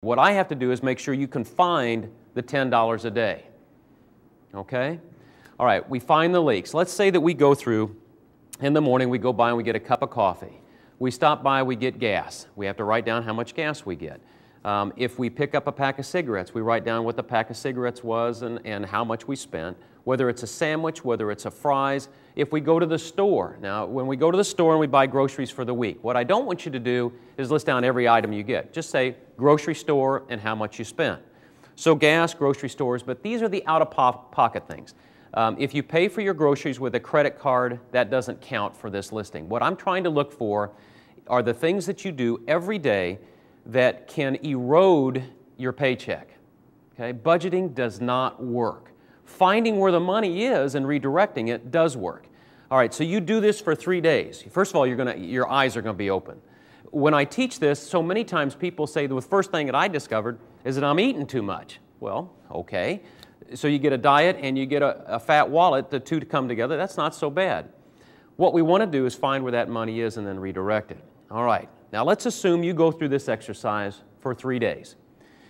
What I have to do is make sure you can find the $10 a day. Okay? All right, we find the leaks. Let's say that we go through, in the morning we go by and we get a cup of coffee. We stop by, we get gas. We have to write down how much gas we get. If we pick up a pack of cigarettes, we write down what the pack of cigarettes was and how much we spent, whether it's a sandwich, whether it's a fries. If we go to the store, now when we go to the store and we buy groceries for the week, what I don't want you to do is list down every item you get. Just say grocery store and how much you spent. So gas, grocery stores, but these are the out-of-pocket things. If you pay for your groceries with a credit card, that doesn't count for this listing. What I'm trying to look for are the things that you do every day that can erode your paycheck. Okay? Budgeting does not work. Finding where the money is and redirecting it does work. All right, so you do this for 3 days. First of all, your eyes are going to be open. When I teach this, so many times people say the first thing that I discovered is that I'm eating too much. Well, okay. So you get a diet and you get a fat wallet, the two to come together, that's not so bad. What we want to do is find where that money is and then redirect it. All right, now let's assume you go through this exercise for 3 days.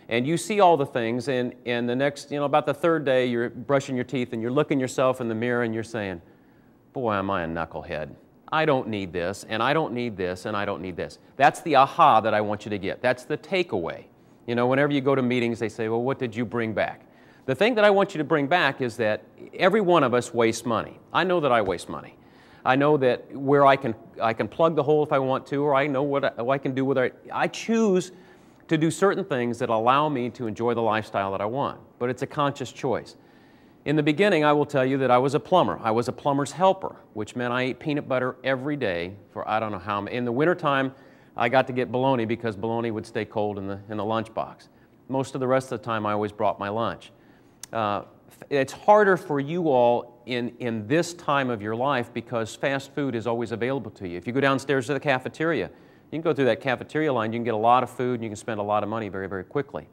And you see all the things, and the next, about the third day, you're brushing your teeth and you're looking yourself in the mirror and you're saying, boy, am I a knucklehead. I don't need this, and I don't need this, and I don't need this. That's the aha that I want you to get. That's the takeaway. Whenever you go to meetings, they say, well, what did you bring back? The thing that I want you to bring back is that every one of us wastes money. I know that I waste money. I know that where I can plug the hole if I want to, or I know what I can do with it. I choose to do certain things that allow me to enjoy the lifestyle that I want, but it's a conscious choice. In the beginning, I will tell you that I was a plumber. I was a plumber's helper, which meant I ate peanut butter every day for I don't know how many. In the wintertime, I got to get bologna because bologna would stay cold in the lunchbox. Most of the rest of the time, I always brought my lunch. It's harder for you all in this time of your life because fast food is always available to you. If you go downstairs to the cafeteria, you can go through that cafeteria line, you can get a lot of food, and you can spend a lot of money very, very quickly.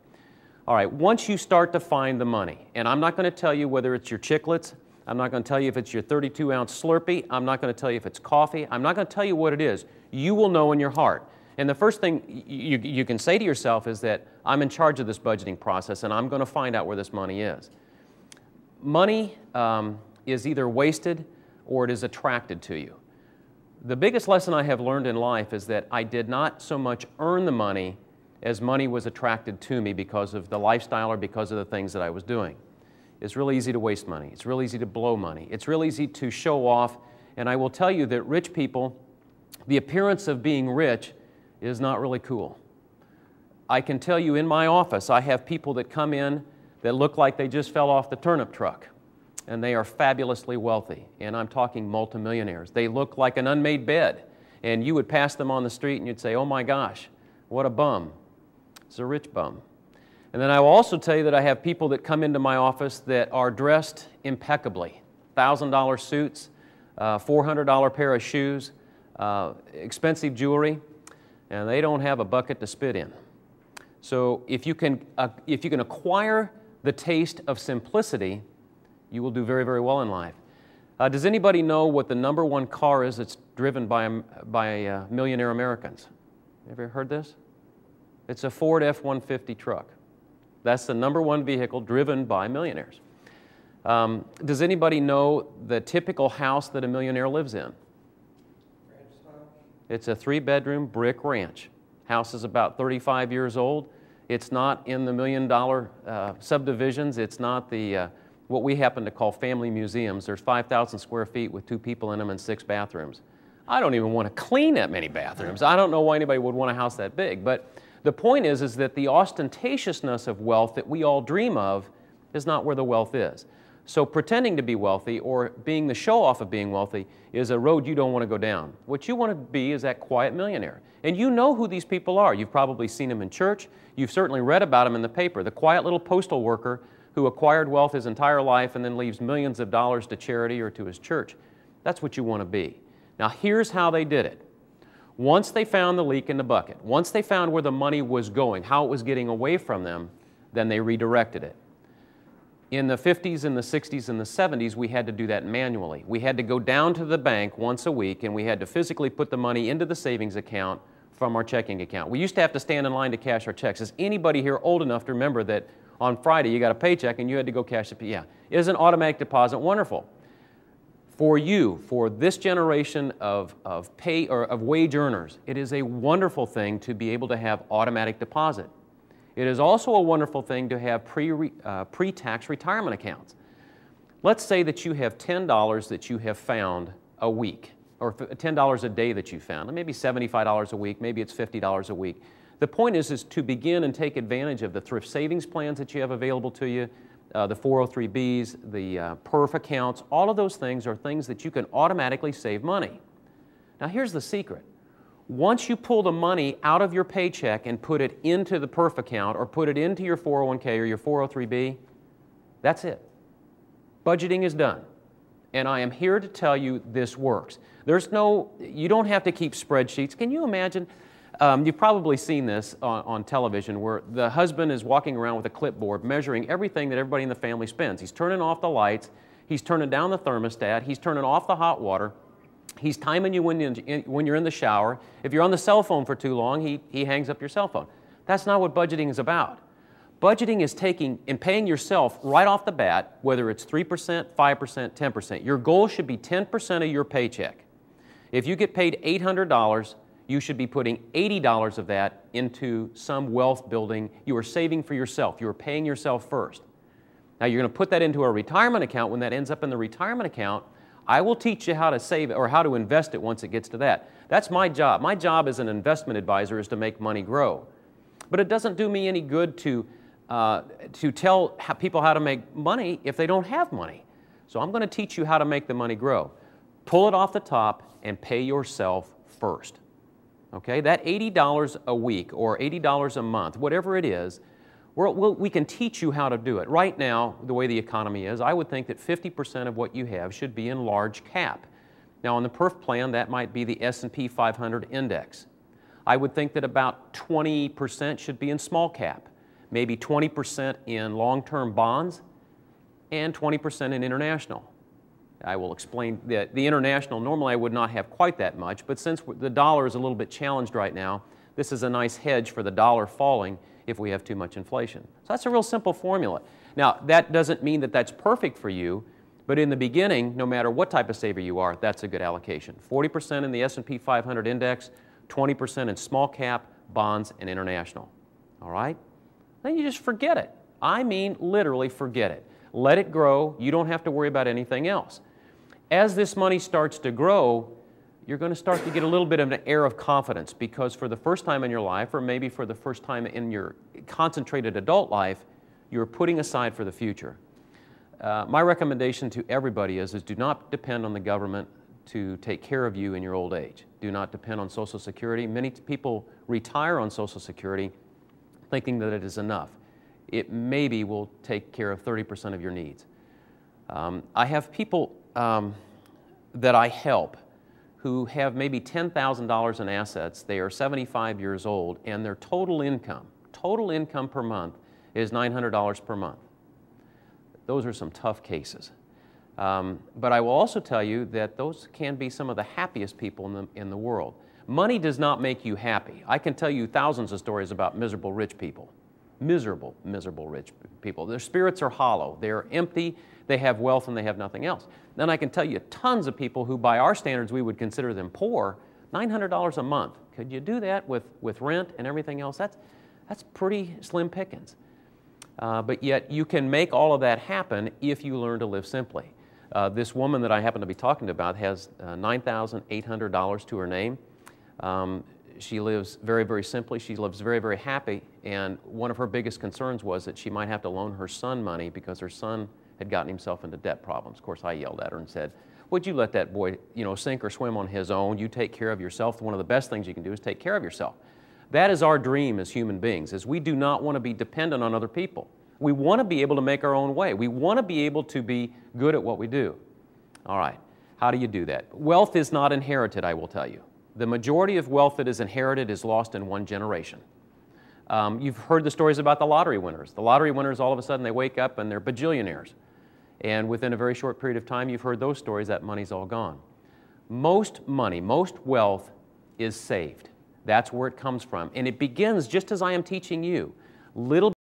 All right, once you start to find the money, and I'm not going to tell you whether it's your chiclets, I'm not going to tell you if it's your 32-ounce Slurpee, I'm not going to tell you if it's coffee, I'm not going to tell you what it is. You will know in your heart. And the first thing you can say to yourself is that I'm in charge of this budgeting process, and I'm going to find out where this money is. Money is either wasted or it is attracted to you. The biggest lesson I have learned in life is that I did not so much earn the money as money was attracted to me because of the lifestyle or because of the things that I was doing. It's real easy to waste money. It's real easy to blow money. It's real easy to show off. And I will tell you that rich people, the appearance of being rich is not really cool. I can tell you in my office, I have people that come in that look like they just fell off the turnip truck. And they are fabulously wealthy, and I'm talking multimillionaires. They look like an unmade bed, and you would pass them on the street and you'd say, oh my gosh, what a bum. It's a rich bum. And then I will also tell you that I have people that come into my office that are dressed impeccably. $1,000 suits, $400 pair of shoes, expensive jewelry, and they don't have a bucket to spit in. So if you can acquire the taste of simplicity, you will do very, very well in life. Does anybody know what the #1 car is that's driven by millionaire Americans? Ever heard this? It's a Ford F-150 truck. That's the #1 vehicle driven by millionaires. Does anybody know the typical house that a millionaire lives in? It's a 3-bedroom brick ranch. House is about 35 years old. It's not in the $1 million subdivisions. It's not the what we happen to call family museums. There's 5,000 square feet with 2 people in them and 6 bathrooms. I don't even want to clean that many bathrooms. I don't know why anybody would want a house that big. But the point is that the ostentatiousness of wealth that we all dream of is not where the wealth is. So pretending to be wealthy or being the show-off of being wealthy is a road you don't want to go down. What you want to be is that quiet millionaire. And you know who these people are. You've probably seen them in church. You've certainly read about them in the paper. The quiet little postal worker who acquired wealth his entire life and then leaves millions of dollars to charity or to his church. That's what you want to be. Now here's how they did it. Once they found the leak in the bucket, once they found where the money was going, how it was getting away from them, then they redirected it. In the 50s and the 60s and the 70s, we had to do that manually. We had to go down to the bank once a week and we had to physically put the money into the savings account from our checking account. We used to have to stand in line to cash our checks. Is anybody here old enough to remember that on Friday you got a paycheck and you had to go cash it? Yeah. Is an automatic deposit wonderful? For you, for this generation of pay or of wage earners, it is a wonderful thing to be able to have automatic deposit. It is also a wonderful thing to have pre-tax retirement accounts. Let's say that you have $10 that you have found a week, or $10 a day that you found, and maybe $75 a week, maybe it's $50 a week. The point is to begin and take advantage of the thrift savings plans that you have available to you, the 403Bs, the PERF accounts. All of those things are things that you can automatically save money. Now here's the secret. Once you pull the money out of your paycheck and put it into the PERF account or put it into your 401K or your 403B, that's it. Budgeting is done. And I am here to tell you this works. You don't have to keep spreadsheets. Can you imagine? You've probably seen this on television where the husband is walking around with a clipboard measuring everything that everybody in the family spends. He's turning off the lights, he's turning down the thermostat, he's turning off the hot water, he's timing you when you're in the shower. If you're on the cell phone for too long, he hangs up your cell phone. That's not what budgeting is about. Budgeting is taking and paying yourself right off the bat, whether it's 3%, 5%, 10%. Your goal should be 10% of your paycheck. If you get paid $800, you should be putting $80 of that into some wealth building. You are saving for yourself. You are paying yourself first. Now you're going to put that into a retirement account. When that ends up in the retirement account, I will teach you how to save it or how to invest it once it gets to that. That's my job. My job as an investment advisor is to make money grow. But it doesn't do me any good to tell people how to make money if they don't have money. So I'm going to teach you how to make the money grow. Pull it off the top and pay yourself first. Okay, that $80 a week or $80 a month, whatever it is, we can teach you how to do it. Right now, the way the economy is, I would think that 50% of what you have should be in large cap. Now, on the PERF plan, that might be the S&P 500 index. I would think that about 20% should be in small cap, maybe 20% in long-term bonds, and 20% in international. I will explain that the international, normally I would not have quite that much, but since the dollar is a little bit challenged right now, this is a nice hedge for the dollar falling if we have too much inflation. So that's a real simple formula. Now, that doesn't mean that that's perfect for you, but in the beginning, no matter what type of saver you are, that's a good allocation. 40% in the S&P 500 index, 20% in small cap, bonds, and international. All right? Then you just forget it. I mean, literally forget it. Let it grow. You don't have to worry about anything else. As this money starts to grow, you're going to start to get a little bit of an air of confidence because for the first time in your life, or maybe for the first time in your concentrated adult life, you're putting aside for the future. My recommendation to everybody is do not depend on the government to take care of you in your old age. Do not depend on Social Security. Many people retire on Social Security thinking that it is enough. It maybe will take care of 30% of your needs. I have people that I help who have maybe $10,000 in assets. They are 75 years old, and their total income per month is $900 per month. Those are some tough cases. But I will also tell you that those can be some of the happiest people in the world. Money does not make you happy. I can tell you thousands of stories about miserable rich people. Miserable rich people. Their spirits are hollow. They're empty. They have wealth and they have nothing else. Then I can tell you tons of people who by our standards we would consider them poor, $900 a month. Could you do that with rent and everything else? That's pretty slim pickings. But yet you can make all of that happen if you learn to live simply. This woman that I happen to be talking about has $9,800 to her name. She lives very, very simply. She lives very, very happy. And one of her biggest concerns was that she might have to loan her son money because her son had gotten himself into debt problems. Of course, I yelled at her and said, would you let that boy, sink or swim on his own? You take care of yourself. One of the best things you can do is take care of yourself. That is our dream as human beings, is we do not want to be dependent on other people. We want to be able to make our own way. We want to be able to be good at what we do. All right, how do you do that? Wealth is not inherited, I will tell you. The majority of wealth that is inherited is lost in one generation. You've heard the stories about the lottery winners. The lottery winners, all of a sudden, they wake up and they're bajillionaires. And within a very short period of time, you've heard those stories, that money's all gone. Most money, most wealth is saved. That's where it comes from. And it begins just as I am teaching you. Little